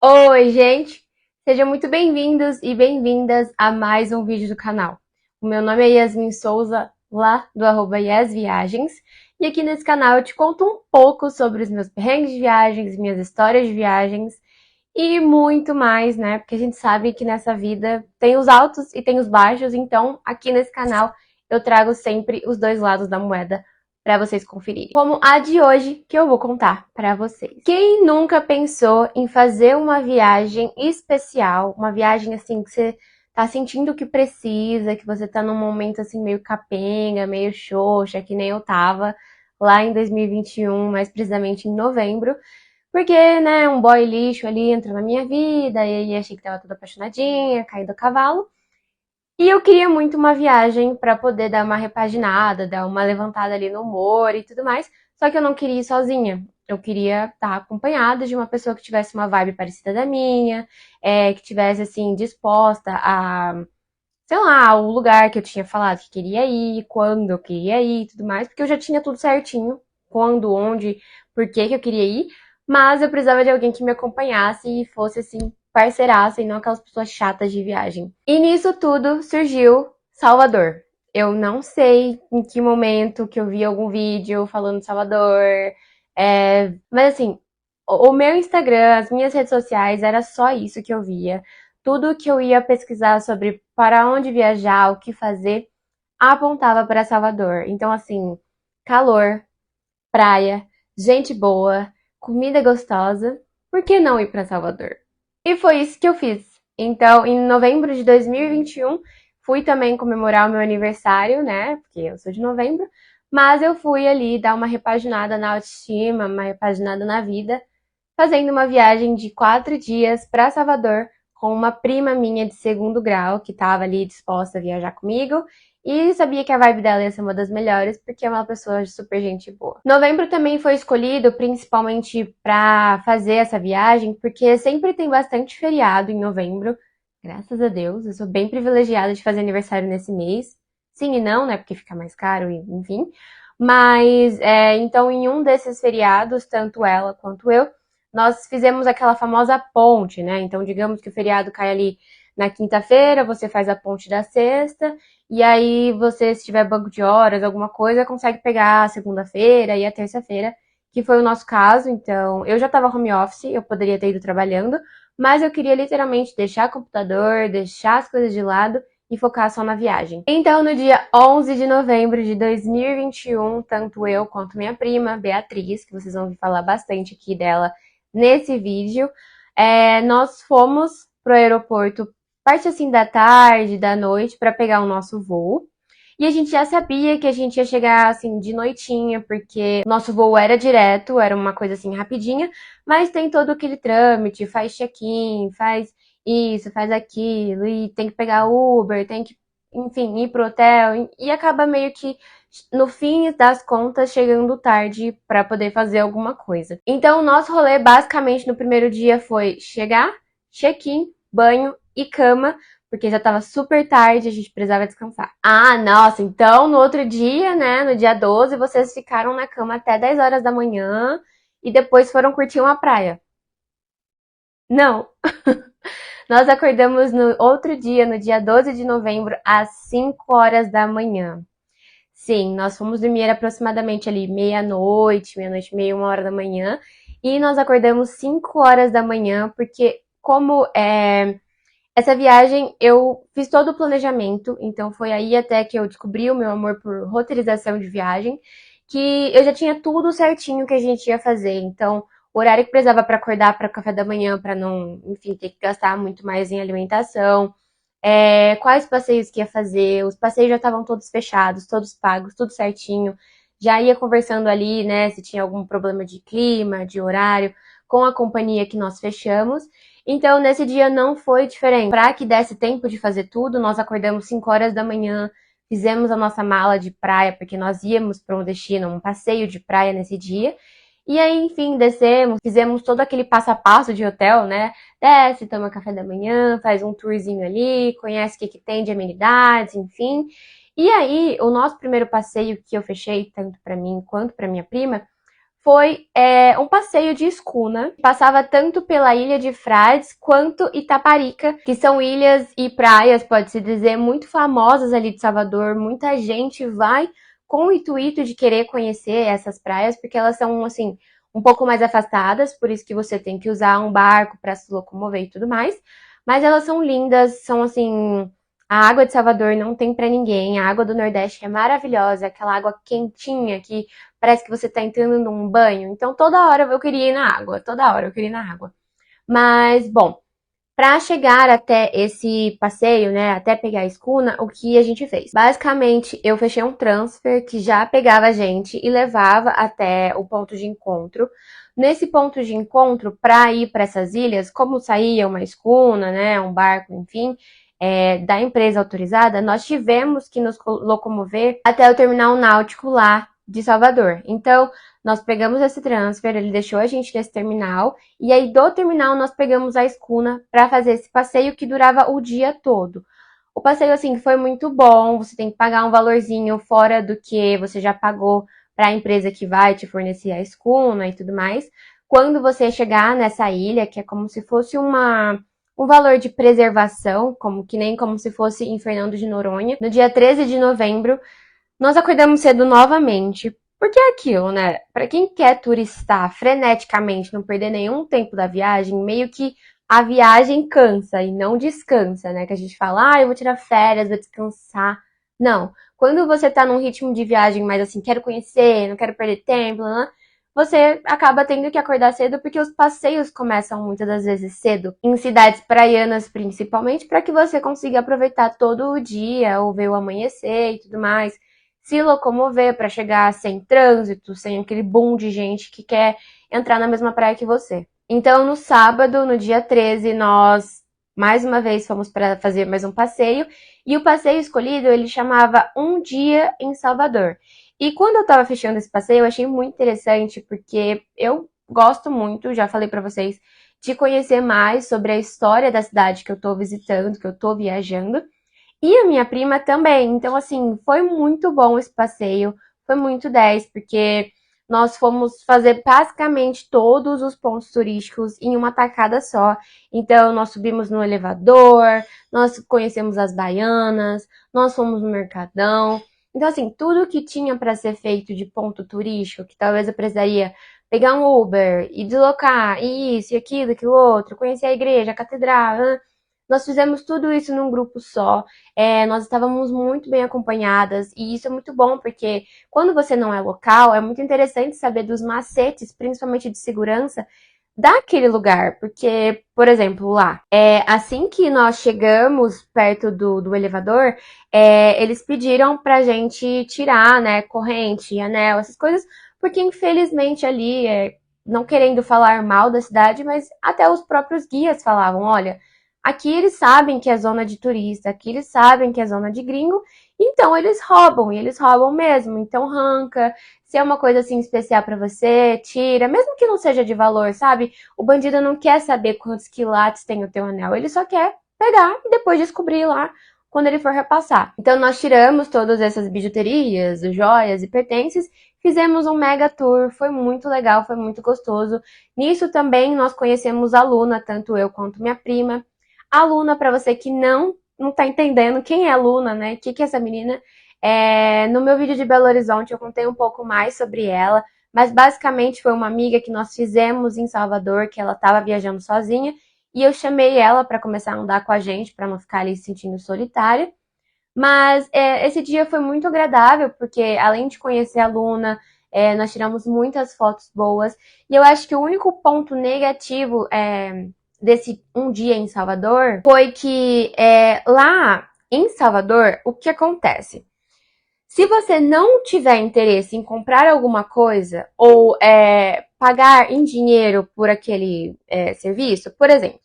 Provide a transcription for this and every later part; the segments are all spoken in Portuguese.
Oi, gente! Sejam muito bem-vindos e bem-vindas a mais um vídeo do canal. O meu nome é Yasmin Souza, lá do @yasviagens, e aqui nesse canal eu te conto um pouco sobre os meus perrengues de viagens, minhas histórias de viagens e muito mais, né? Porque a gente sabe que nessa vida tem os altos e tem os baixos, então aqui nesse canal eu trago sempre os dois lados da moeda para vocês conferirem. Como a de hoje que eu vou contar para vocês. Quem nunca pensou em fazer uma viagem especial, uma viagem assim que você tá sentindo que precisa, que você tá num momento assim meio capenga, meio xoxa, que nem eu tava lá em 2021, mais precisamente em novembro, porque, né, um boy lixo ali entrou na minha vida, e aí achei que tava toda apaixonadinha, caí do cavalo. E eu queria muito uma viagem pra poder dar uma repaginada, dar uma levantada ali no humor e tudo mais. Só que eu não queria ir sozinha. Eu queria estar acompanhada de uma pessoa que tivesse uma vibe parecida da minha, que tivesse assim disposta a, sei lá, o lugar que eu tinha falado que queria ir, quando eu queria ir e tudo mais, porque eu já tinha tudo certinho, quando, onde, por que eu queria ir, mas eu precisava de alguém que me acompanhasse e fosse assim, parceiraça e não aquelas pessoas chatas de viagem. E nisso tudo surgiu Salvador. Eu não sei em que momento que eu vi algum vídeo falando de Salvador, mas assim, o meu Instagram, as minhas redes sociais, era só isso que eu via. Tudo que eu ia pesquisar sobre para onde viajar, o que fazer, apontava para Salvador. Então, assim, calor, praia, gente boa, comida gostosa, por que não ir para Salvador? E foi isso que eu fiz. Então, em novembro de 2021, fui também comemorar o meu aniversário, né? Porque eu sou de novembro, mas eu fui ali dar uma repaginada na autoestima, uma repaginada na vida, fazendo uma viagem de 4 dias para Salvador com uma prima minha de segundo grau que estava ali disposta a viajar comigo e sabia que a vibe dela ia ser uma das melhores porque é uma pessoa de super gente boa. Novembro também foi escolhido principalmente para fazer essa viagem porque sempre tem bastante feriado em novembro. Graças a Deus, eu sou bem privilegiada de fazer aniversário nesse mês. Sim e não, né? Porque fica mais caro, enfim. Mas, então, em um desses feriados, tanto ela quanto eu, nós fizemos aquela famosa ponte, né? Então, digamos que o feriado cai ali na quinta-feira, você faz a ponte da sexta, e aí você, se tiver banco de horas, alguma coisa, consegue pegar a segunda-feira e a terça-feira, que foi o nosso caso. Então, eu já estava home office, eu poderia ter ido trabalhando, mas eu queria literalmente deixar o computador, deixar as coisas de lado e focar só na viagem. Então, no dia 11 de novembro de 2021, tanto eu quanto minha prima, Beatriz, que vocês vão ouvir falar bastante aqui dela nesse vídeo, nós fomos pro aeroporto parte assim da tarde, da noite, para pegar o nosso voo. E a gente já sabia que a gente ia chegar assim de noitinha, porque nosso voo era direto, era uma coisa assim rapidinha, mas tem todo aquele trâmite, faz check-in, faz isso, faz aquilo, e tem que pegar Uber, tem que, enfim, ir pro hotel, e acaba meio que no fim das contas, chegando tarde para poder fazer alguma coisa. Então, o nosso rolê, basicamente, no primeiro dia foi chegar, check-in, banho e cama, porque já estava super tarde, a gente precisava descansar. Ah, nossa, então no outro dia, né, no dia 12, vocês ficaram na cama até 10 horas da manhã e depois foram curtir uma praia. Não, nós acordamos no outro dia, no dia 12 de novembro, às 5 horas da manhã. Sim, nós fomos dormir aproximadamente ali meia-noite, meia-noite e meia, 1 hora da manhã. E nós acordamos 5 horas da manhã, porque como essa viagem eu fiz todo o planejamento, então foi aí até que eu descobri o meu amor por roteirização de viagem, que eu já tinha tudo certinho que a gente ia fazer. Então, o horário que precisava para acordar para café da manhã, para não, enfim, ter que gastar muito mais em alimentação, quais passeios que ia fazer, os passeios já estavam todos fechados, todos pagos, tudo certinho. Já ia conversando ali, né, se tinha algum problema de clima, de horário, com a companhia que nós fechamos. Então, nesse dia não foi diferente. Para que desse tempo de fazer tudo, nós acordamos 5 horas da manhã, fizemos a nossa mala de praia, porque nós íamos para um destino, um passeio de praia nesse dia. E aí, enfim, descemos, fizemos todo aquele passo a passo de hotel, né? Desce, toma café da manhã, faz um tourzinho ali, conhece o que tem de amenidades, enfim. E aí, o nosso primeiro passeio que eu fechei, tanto para mim quanto para minha prima, foi um passeio de escuna. Passava tanto pela ilha de Frades quanto Itaparica, que são ilhas e praias, pode-se dizer, muito famosas ali de Salvador. Muita gente vai com o intuito de querer conhecer essas praias, porque elas são, assim, um pouco mais afastadas, por isso que você tem que usar um barco para se locomover e tudo mais. Mas elas são lindas, são assim... A água de Salvador não tem pra ninguém. A água do Nordeste é maravilhosa, aquela água quentinha que parece que você tá entrando num banho. Então toda hora eu queria ir na água, toda hora eu queria ir na água. Mas, bom, para chegar até esse passeio, né, até pegar a escuna, o que a gente fez? Basicamente, eu fechei um transfer que já pegava a gente e levava até o ponto de encontro. Nesse ponto de encontro, para ir para essas ilhas, como saía uma escuna, né, um barco, enfim, da empresa autorizada, nós tivemos que nos locomover até o terminal náutico lá de Salvador. Então, nós pegamos esse transfer, ele deixou a gente nesse terminal, e aí do terminal nós pegamos a escuna para fazer esse passeio que durava o dia todo. O passeio, assim, foi muito bom, você tem que pagar um valorzinho fora do que você já pagou para a empresa que vai te fornecer a escuna e tudo mais. Quando você chegar nessa ilha, que é como se fosse um valor de preservação, que nem como se fosse em Fernando de Noronha, no dia 13 de novembro, nós acordamos cedo novamente, porque é aquilo, né? Para quem quer turistar freneticamente, não perder nenhum tempo da viagem, meio que a viagem cansa e não descansa, né? Que a gente fala, eu vou tirar férias, vou descansar. Não. Quando você tá num ritmo de viagem mais assim, quero conhecer, não quero perder tempo, né? Você acaba tendo que acordar cedo porque os passeios começam muitas das vezes cedo, em cidades praianas principalmente, para que você consiga aproveitar todo o dia, ou ver o amanhecer e tudo mais, se locomover para chegar sem trânsito, sem aquele boom de gente que quer entrar na mesma praia que você. Então, no sábado, no dia 13, nós mais uma vez fomos para fazer mais um passeio, e o passeio escolhido, ele chamava Um Dia em Salvador. E quando eu estava fechando esse passeio, eu achei muito interessante, porque eu gosto muito, já falei para vocês, de conhecer mais sobre a história da cidade que eu estou visitando, que eu estou viajando. E a minha prima também. Então, assim, foi muito bom esse passeio. Foi muito 10, porque nós fomos fazer basicamente todos os pontos turísticos em uma tacada só. Então, nós subimos no elevador, nós conhecemos as baianas, nós fomos no Mercadão. Então, assim, tudo que tinha para ser feito de ponto turístico, que talvez eu precisaria pegar um Uber e deslocar, e isso, e aquilo outro, conhecer a igreja, a catedral, nós fizemos tudo isso num grupo só. Nós estávamos muito bem acompanhadas, e isso é muito bom, porque quando você não é local, é muito interessante saber dos macetes, principalmente de segurança, daquele lugar. Porque, por exemplo, lá, assim que nós chegamos perto do elevador, eles pediram pra gente tirar, né, corrente, anel, essas coisas, porque infelizmente ali, não querendo falar mal da cidade, mas até os próprios guias falavam, olha, aqui eles sabem que é zona de turista, aqui eles sabem que é zona de gringo, então eles roubam, e eles roubam mesmo. Então arranca, se é uma coisa assim especial pra você, tira, mesmo que não seja de valor, sabe? O bandido não quer saber quantos quilates tem o teu anel, ele só quer pegar e depois descobrir lá quando ele for repassar. Então nós tiramos todas essas bijuterias, joias e pertences, fizemos um mega tour, foi muito legal, foi muito gostoso. Nisso também nós conhecemos a Luna, tanto eu quanto minha prima. A Luna, para você que não tá entendendo quem é a Luna, né? O que é essa menina? No meu vídeo de Belo Horizonte eu contei um pouco mais sobre ela, mas basicamente foi uma amiga que nós fizemos em Salvador, que ela estava viajando sozinha, e eu chamei ela para começar a andar com a gente, para não ficar ali se sentindo solitária. Mas esse dia foi muito agradável, porque além de conhecer a Luna, nós tiramos muitas fotos boas, e eu acho que o único ponto negativo desse um dia em Salvador foi que lá em Salvador, o que acontece? Se você não tiver interesse em comprar alguma coisa ou pagar em dinheiro por aquele serviço, por exemplo,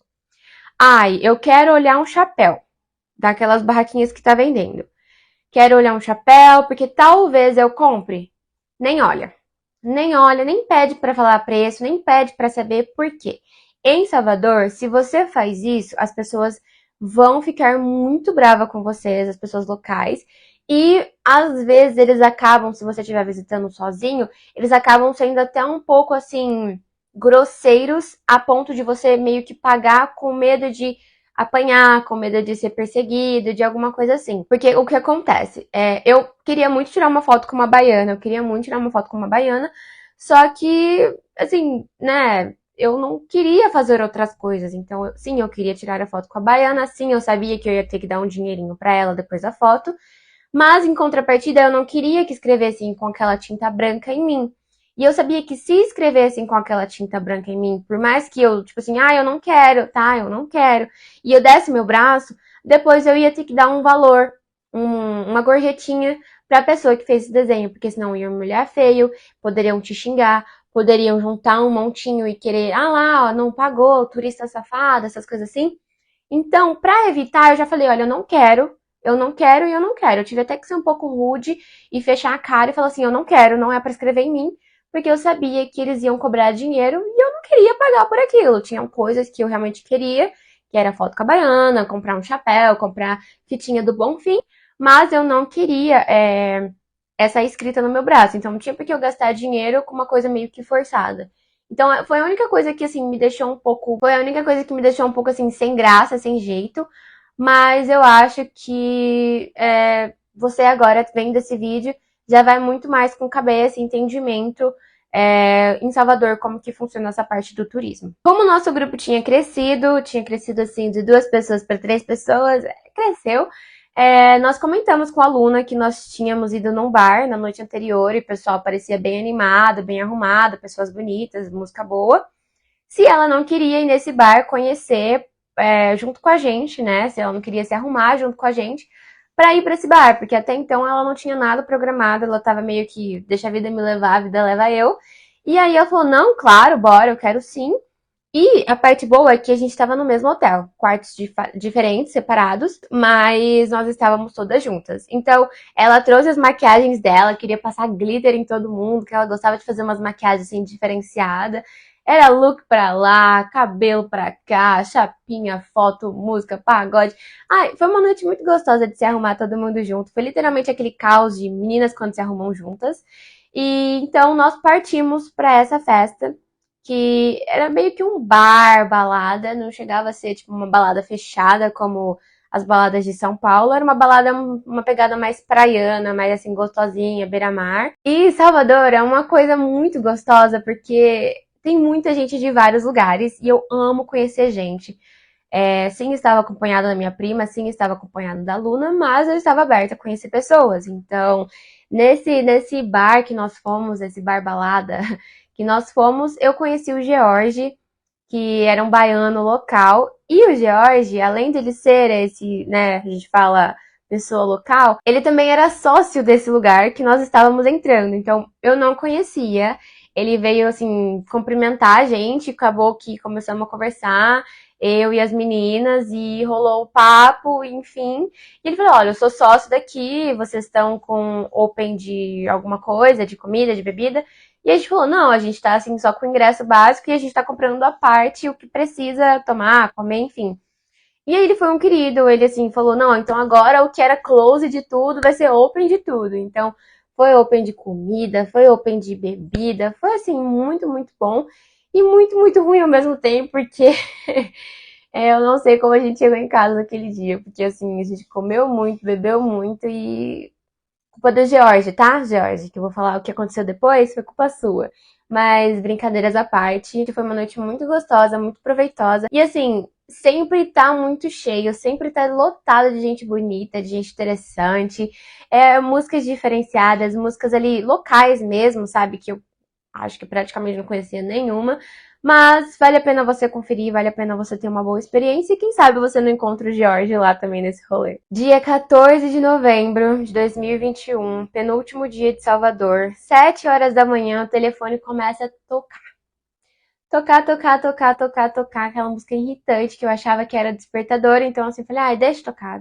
eu quero olhar um chapéu daquelas barraquinhas que tá vendendo. Quero olhar um chapéu porque talvez eu compre. Nem olha. Nem olha, nem pede para falar preço, nem pede para saber por quê. Em Salvador, se você faz isso, as pessoas vão ficar muito bravas com vocês, as pessoas locais, E às vezes eles acabam, se você estiver visitando sozinho, eles acabam sendo até um pouco assim grosseiros a ponto de você meio que pagar com medo de apanhar, com medo de ser perseguido, de alguma coisa assim. Porque o que acontece? Eu queria muito tirar uma foto com uma baiana, eu queria muito tirar uma foto com uma baiana, só que, assim, né, eu não queria fazer outras coisas. Então, sim, eu queria tirar a foto com a baiana, sim, eu sabia que eu ia ter que dar um dinheirinho pra ela depois da foto, mas em contrapartida eu não queria que escrevessem com aquela tinta branca em mim. E eu sabia que se escrevessem com aquela tinta branca em mim, por mais que eu, tipo assim, eu não quero, tá? Eu não quero. E eu desse meu braço, depois eu ia ter que dar um valor, uma gorjetinha pra pessoa que fez esse desenho, porque senão iam me olhar feio, poderiam te xingar, poderiam juntar um montinho e querer, lá, ó, não pagou, turista safado, essas coisas assim. Então, pra evitar, eu já falei, olha, eu não quero, eu não quero e eu não quero. Eu tive até que ser um pouco rude e fechar a cara e falar assim, eu não quero, não é pra escrever em mim, porque eu sabia que eles iam cobrar dinheiro e eu não queria pagar por aquilo. Tinham coisas que eu realmente queria, que era foto com a baiana, comprar um chapéu, comprar fitinha do Bonfim, mas eu não queria essa escrita no meu braço. Então, não tinha por que eu gastar dinheiro com uma coisa meio que forçada. Então, foi a única coisa que, assim, me deixou um pouco... Foi a única coisa que me deixou um pouco, assim, sem graça, sem jeito. Mas eu acho que você agora, vendo esse vídeo, já vai muito mais com cabeça e entendimento em Salvador, como que funciona essa parte do turismo. Como o nosso grupo tinha crescido assim de 2 pessoas para 3 pessoas, cresceu. Nós comentamos com a Luna que nós tínhamos ido num bar na noite anterior e o pessoal parecia bem animado, bem arrumado, pessoas bonitas, música boa. Se ela não queria ir nesse bar conhecer junto com a gente, né? Se ela não queria se arrumar junto com a gente para ir para esse bar, porque até então ela não tinha nada programado, ela tava meio que deixa a vida me levar, a vida leva eu. E aí ela falou: "Não, claro, bora, eu quero sim". E a parte boa é que a gente estava no mesmo hotel, quartos diferentes, separados, mas nós estávamos todas juntas. Então, ela trouxe as maquiagens dela, queria passar glitter em todo mundo, que ela gostava de fazer umas maquiagens assim diferenciadas. Era look pra lá, cabelo pra cá, chapinha, foto, música, pagode. Ai, foi uma noite muito gostosa de se arrumar todo mundo junto. Foi literalmente aquele caos de meninas quando se arrumam juntas. E então nós partimos para essa festa que era meio que um bar, balada, não chegava a ser tipo uma balada fechada como as baladas de São Paulo, era uma balada, uma pegada mais praiana, mais assim, gostosinha, beira-mar. E Salvador é uma coisa muito gostosa porque tem muita gente de vários lugares e eu amo conhecer gente. Sim, estava acompanhada da minha prima, sim, estava acompanhada da Luna, mas eu estava aberta a conhecer pessoas. Então, nesse bar que nós fomos, esse bar balada que nós fomos, eu conheci o George, que era um baiano local. E o George, além de ele ser esse, né, a gente fala pessoa local, ele também era sócio desse lugar que nós estávamos entrando. Então, eu não conhecia. Ele veio, assim, cumprimentar a gente, acabou que começamos a conversar, eu e as meninas, e rolou o papo, enfim. E ele falou, olha, eu sou sócio daqui, vocês estão com open de alguma coisa, de comida, de bebida? E a gente falou, não, a gente tá assim só com o ingresso básico e a gente tá comprando à parte o que precisa tomar, comer, enfim. E aí ele foi um querido, ele assim falou, não, então agora o que era close de tudo vai ser open de tudo. Então foi open de comida, foi open de bebida, foi assim muito, muito bom e muito, muito ruim ao mesmo tempo, porque eu não sei como a gente chegou em casa naquele dia, porque assim, a gente comeu muito, bebeu muito e culpa do George, tá, George? Que eu vou falar o que aconteceu depois, foi culpa sua. Mas brincadeiras à parte, foi uma noite muito gostosa, muito proveitosa. E assim, sempre tá muito cheio, sempre tá lotado de gente bonita, de gente interessante. Músicas diferenciadas, músicas ali locais mesmo, sabe? Que eu acho que praticamente não conhecia nenhuma. Mas vale a pena você conferir, vale a pena você ter uma boa experiência e quem sabe você não encontra o George lá também nesse rolê. Dia 14 de novembro de 2021, penúltimo dia de Salvador, 7 horas da manhã, o telefone começa a tocar. Tocar, tocar, tocar, tocar, tocar, aquela música irritante que eu achava que era despertador, então assim, falei, ai, deixa tocar,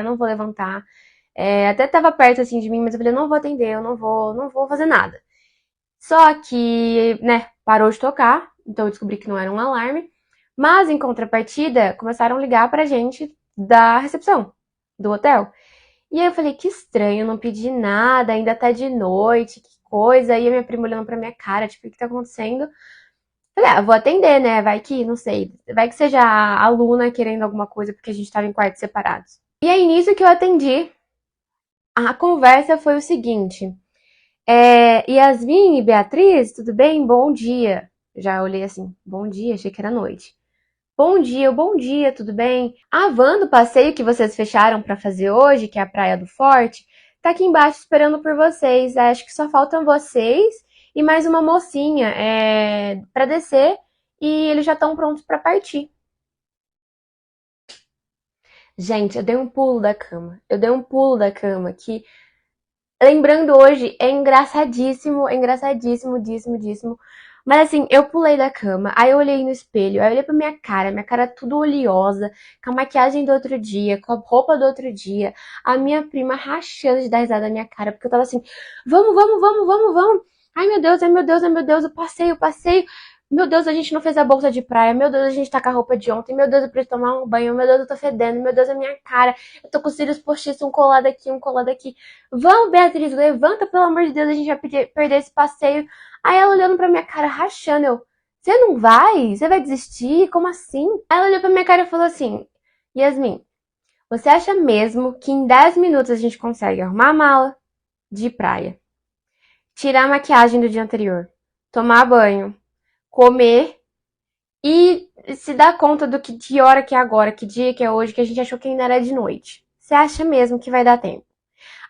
não vou levantar. Até tava perto assim de mim, mas eu falei, não vou atender, eu não vou fazer nada. Só que, né, parou de tocar, então eu descobri que não era um alarme. Mas em contrapartida, começaram a ligar pra gente da recepção do hotel. E aí eu falei, que estranho, não pedi nada, ainda tá de noite, que coisa. E a minha prima olhando pra minha cara, tipo, o que tá acontecendo? Falei, vou atender, né? Vai que, não sei, vai que seja a aluna querendo alguma coisa, porque a gente tava em quartos separados. E aí, nisso que eu atendi, a conversa foi o seguinte: Yasmin e Beatriz, tudo bem? Bom dia. Já olhei assim, bom dia, achei que era noite. Bom dia, tudo bem? A van do passeio que vocês fecharam para fazer hoje, que é a Praia do Forte, tá aqui embaixo esperando por vocês. Acho que só faltam vocês e mais uma mocinha para descer e eles já estão prontos para partir. Gente, eu dei um pulo da cama. Eu dei um pulo da cama que, lembrando hoje, é engraçadíssimo, díssimo, díssimo. Mas assim, eu pulei da cama, aí eu olhei no espelho, aí eu olhei pra minha cara tudo oleosa, com a maquiagem do outro dia, com a roupa do outro dia, a minha prima rachando de dar risada na minha cara, porque eu tava assim, vamos, vamos, vamos, vamos, vamos. Ai meu Deus, ai meu Deus, ai meu Deus, o passeio, o passeio. Meu Deus, a gente não fez a bolsa de praia. Meu Deus, a gente tá com a roupa de ontem. Meu Deus, eu preciso tomar um banho. Meu Deus, eu tô fedendo. Meu Deus, a minha cara. Eu tô com os cílios postiços, um colado aqui, um colado aqui. Vamos, Beatriz, levanta, pelo amor de Deus, a gente vai perder esse passeio. Aí ela olhando pra minha cara, rachando, você não vai? Você vai desistir? Como assim? Aí ela olhou pra minha cara e falou assim, Yasmin, você acha mesmo que em 10 minutos a gente consegue arrumar a mala de praia, tirar a maquiagem do dia anterior, tomar banho, comer e se dar conta do que hora que é agora, que dia que é hoje, que a gente achou que ainda era de noite? Você acha mesmo que vai dar tempo?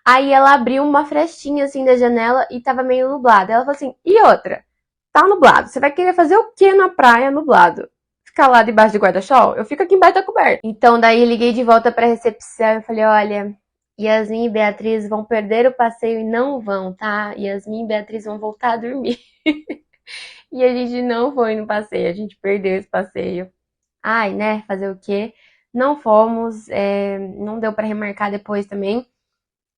Aí ela abriu uma frestinha assim da janela e tava meio nublado. Ela falou assim: e outra? Tá nublado. Você vai querer fazer o que na praia nublado? Ficar lá debaixo de guarda-sol? Eu fico aqui embaixo da coberta. Então daí liguei de volta pra recepção e falei: olha, Yasmin e Beatriz vão perder o passeio e não vão, tá? Yasmin e Beatriz vão voltar a dormir. E a gente não foi no passeio, a gente perdeu esse passeio. Ai, né? Fazer o quê? Não fomos, não deu pra remarcar depois também.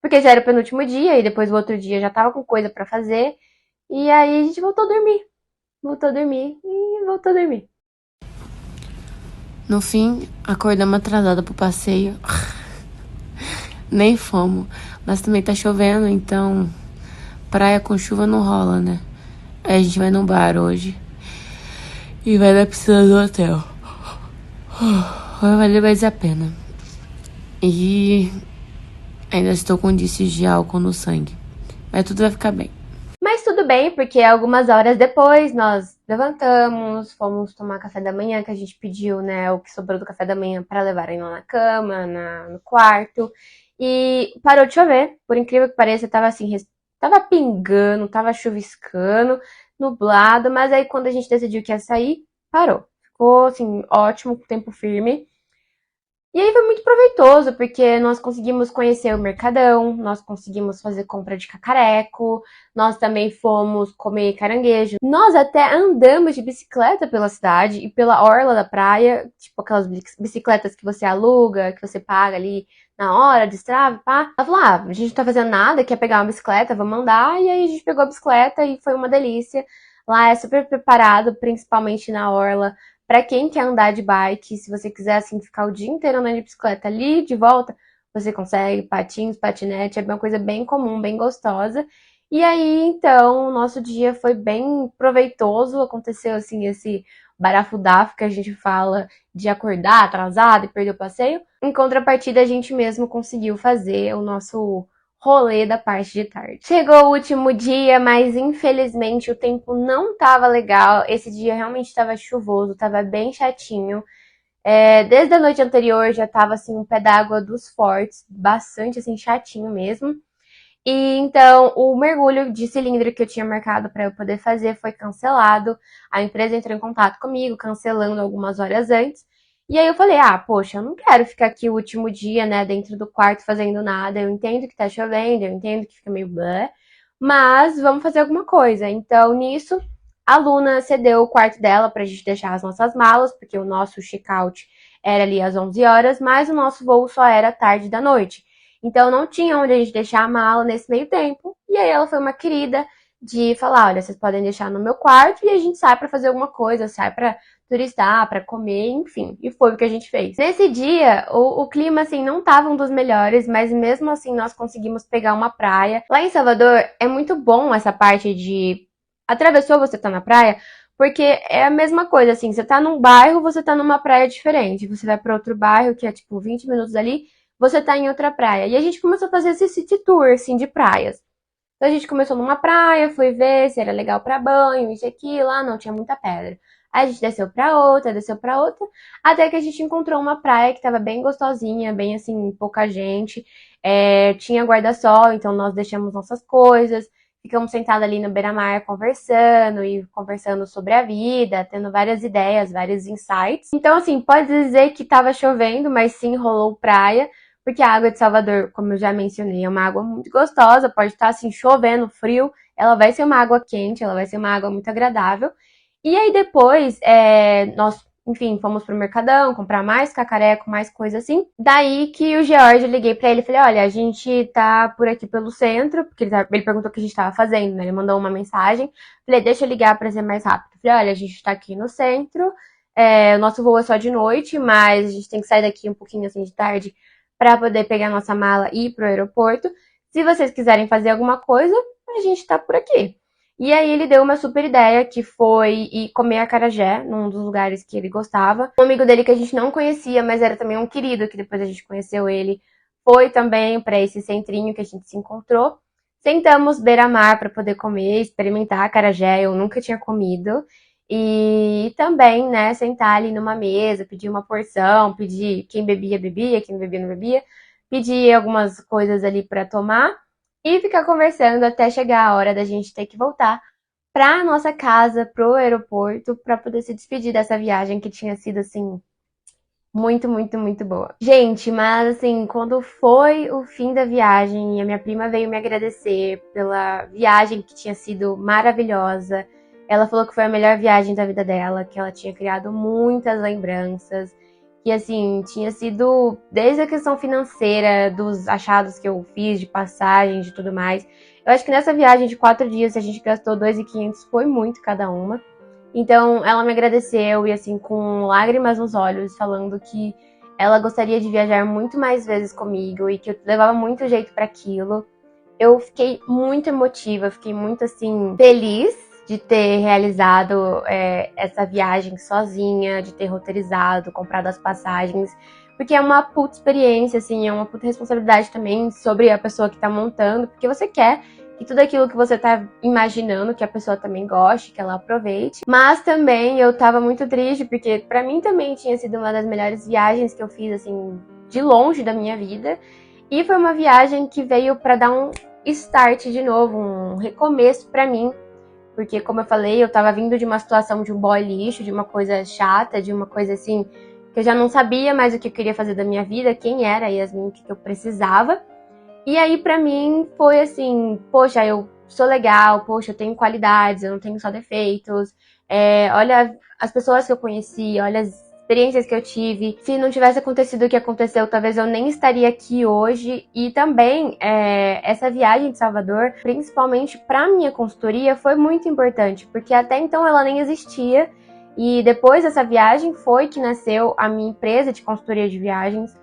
Porque já era o penúltimo dia e depois o outro dia já tava com coisa pra fazer. E aí a gente voltou a dormir. Voltou a dormir e voltou a dormir. No fim, acordamos atrasada pro passeio. Nem fomos. Mas também tá chovendo, então praia com chuva não rola, né? Aí a gente vai no bar hoje. E vai na piscina do hotel. Vai valer mais a pena. E ainda estou com indícios de álcool no sangue. Mas tudo vai ficar bem. Mas tudo bem, porque algumas horas depois nós levantamos, fomos tomar café da manhã, que a gente pediu, né, o que sobrou do café da manhã para levarem lá na cama, no quarto. E parou de chover, por incrível que pareça, tava assim, tava pingando, tava chuviscando, nublado, mas aí quando a gente decidiu que ia sair, parou. Ficou assim, ótimo, tempo firme. E aí foi muito proveitoso, porque nós conseguimos conhecer o Mercadão, nós conseguimos fazer compra de cacareco, nós também fomos comer caranguejo. Nós até andamos de bicicleta pela cidade e pela orla da praia, tipo aquelas bicicletas que você aluga, que você paga ali na hora, destrava, pá. Ela falou, a gente não tá fazendo nada, quer pegar uma bicicleta, vamos andar. E aí a gente pegou a bicicleta e foi uma delícia. Lá é super preparado, principalmente na orla, para quem quer andar de bike, se você quiser assim ficar o dia inteiro andando de bicicleta ali de volta, você consegue patins, patinete, é uma coisa bem comum, bem gostosa. E aí, então, o nosso dia foi bem proveitoso, aconteceu assim esse barafudafo que a gente fala de acordar atrasado e perder o passeio. Em contrapartida, a gente mesmo conseguiu fazer o nosso rolê da parte de tarde. Chegou o último dia, mas infelizmente o tempo não estava legal. Esse dia realmente estava chuvoso, estava bem chatinho. Desde a noite anterior já estava assim um pé d'água dos fortes, bastante assim chatinho mesmo. E então o mergulho de cilindro que eu tinha marcado para eu poder fazer foi cancelado. A empresa entrou em contato comigo, cancelando algumas horas antes. E aí eu falei, poxa, eu não quero ficar aqui o último dia, né, dentro do quarto fazendo nada. Eu entendo que tá chovendo, eu entendo que fica meio blé, mas vamos fazer alguma coisa. Então, nisso, a Luna cedeu o quarto dela pra gente deixar as nossas malas, porque o nosso check-out era ali às 11 horas, mas o nosso voo só era tarde da noite. Então não tinha onde a gente deixar a mala nesse meio tempo. E aí ela foi uma querida de falar, olha, vocês podem deixar no meu quarto e a gente sai pra fazer alguma coisa, sai pra turistar, pra comer, enfim. E foi o que a gente fez. Nesse dia, o clima, assim, não tava um dos melhores, mas mesmo assim nós conseguimos pegar uma praia. Lá em Salvador, é muito bom essa parte de atravessou, você tá na praia, porque é a mesma coisa, assim, você tá num bairro, você tá numa praia diferente. Você vai pra outro bairro, que é tipo 20 minutos ali, você tá em outra praia. E a gente começou a fazer esse city tour, assim, de praias. Então a gente começou numa praia, foi ver se era legal pra banho, isso e aquilo, lá não tinha muita pedra. Aí a gente desceu pra outra, até que a gente encontrou uma praia que tava bem gostosinha, bem assim, pouca gente. Tinha guarda-sol, então nós deixamos nossas coisas, ficamos sentados ali no beira-mar conversando sobre a vida, tendo várias ideias, vários insights. Então, assim, pode dizer que tava chovendo, mas sim rolou praia. Porque a água de Salvador, como eu já mencionei, é uma água muito gostosa, pode estar assim chovendo, frio, ela vai ser uma água quente, ela vai ser uma água muito agradável. E aí depois, nós, enfim, fomos pro Mercadão comprar mais cacareco, mais coisa assim. Daí que o George, eu liguei pra ele e falei, olha, a gente tá por aqui pelo centro, porque ele perguntou o que a gente tava fazendo, né? Ele mandou uma mensagem. Falei, deixa eu ligar pra ser mais rápido. Falei, olha, a gente tá aqui no centro, o nosso voo é só de noite, mas a gente tem que sair daqui um pouquinho assim de tarde para poder pegar nossa mala e ir pro aeroporto. Se vocês quiserem fazer alguma coisa, a gente tá por aqui. E aí ele deu uma super ideia, que foi ir comer acarajé, num dos lugares que ele gostava. Um amigo dele que a gente não conhecia, mas era também um querido, que depois a gente conheceu ele, foi também para esse centrinho que a gente se encontrou. Sentamos beira-mar para poder comer, experimentar acarajé, eu nunca tinha comido. E também, né, sentar ali numa mesa, pedir uma porção, pedir quem bebia, bebia, quem não bebia, não bebia, pedir algumas coisas ali para tomar e ficar conversando até chegar a hora da gente ter que voltar pra nossa casa, pro aeroporto, para poder se despedir dessa viagem que tinha sido assim muito, muito, muito boa. Gente, mas assim, quando foi o fim da viagem e a minha prima veio me agradecer pela viagem que tinha sido maravilhosa, ela falou que foi a melhor viagem da vida dela, que ela tinha criado muitas lembranças, que assim, tinha sido desde a questão financeira, dos achados que eu fiz de passagens e tudo mais. Eu acho que nessa viagem de 4 dias a gente gastou 2.500, foi muito cada uma. Então, ela me agradeceu e, assim, com lágrimas nos olhos, falando que ela gostaria de viajar muito mais vezes comigo e que eu levava muito jeito para aquilo. Eu fiquei muito emotiva, fiquei muito, assim, feliz de ter realizado essa viagem sozinha, de ter roteirizado, comprado as passagens, porque é uma puta experiência, assim, é uma puta responsabilidade também sobre a pessoa que tá montando, porque você quer que tudo aquilo que você tá imaginando que a pessoa também goste, que ela aproveite. Mas também eu tava muito triste, porque pra mim também tinha sido uma das melhores viagens que eu fiz, assim, de longe da minha vida. E foi uma viagem que veio pra dar um start de novo, um recomeço pra mim. Porque, como eu falei, eu tava vindo de uma situação de um boy lixo, de uma coisa chata, de uma coisa assim, que eu já não sabia mais o que eu queria fazer da minha vida, quem era a Yasmin, o que eu precisava. E aí, pra mim, foi assim, poxa, eu sou legal, poxa, eu tenho qualidades, eu não tenho só defeitos. Olha as pessoas que eu conheci, olha as experiências que eu tive. Se não tivesse acontecido o que aconteceu, talvez eu nem estaria aqui hoje. E também, essa viagem de Salvador, principalmente pra minha consultoria, foi muito importante, porque até então ela nem existia. E depois dessa viagem foi que nasceu a minha empresa de consultoria de viagens.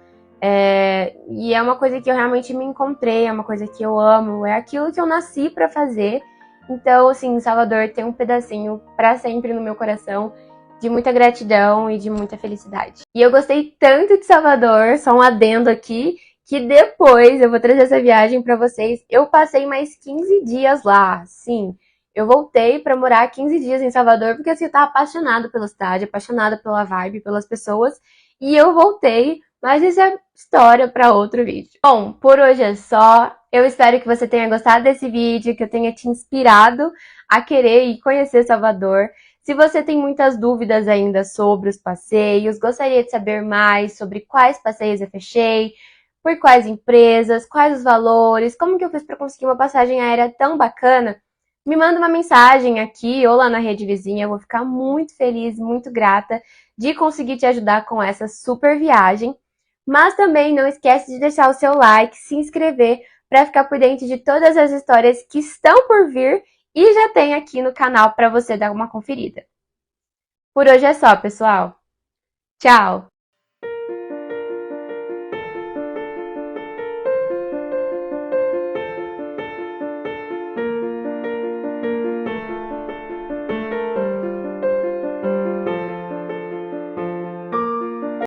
E é uma coisa que eu realmente me encontrei, é uma coisa que eu amo, é aquilo que eu nasci pra fazer. Então, assim, Salvador tem um pedacinho pra sempre no meu coração de muita gratidão e de muita felicidade. E eu gostei tanto de Salvador, só um adendo aqui, que depois eu vou trazer essa viagem pra vocês. Eu passei mais 15 dias lá, sim. Eu voltei pra morar 15 dias em Salvador porque assim, eu tava apaixonada pela cidade, apaixonada pela vibe, pelas pessoas. E eu voltei, mas isso é história para outro vídeo. Bom, por hoje é só. Eu espero que você tenha gostado desse vídeo, que eu tenha te inspirado a querer ir conhecer Salvador. Se você tem muitas dúvidas ainda sobre os passeios, gostaria de saber mais sobre quais passeios eu fechei, por quais empresas, quais os valores, como que eu fiz para conseguir uma passagem aérea tão bacana, me manda uma mensagem aqui ou lá na rede vizinha, eu vou ficar muito feliz, muito grata de conseguir te ajudar com essa super viagem. Mas também não esquece de deixar o seu like, se inscrever para ficar por dentro de todas as histórias que estão por vir e já tem aqui no canal para você dar uma conferida. Por hoje é só, pessoal. Tchau!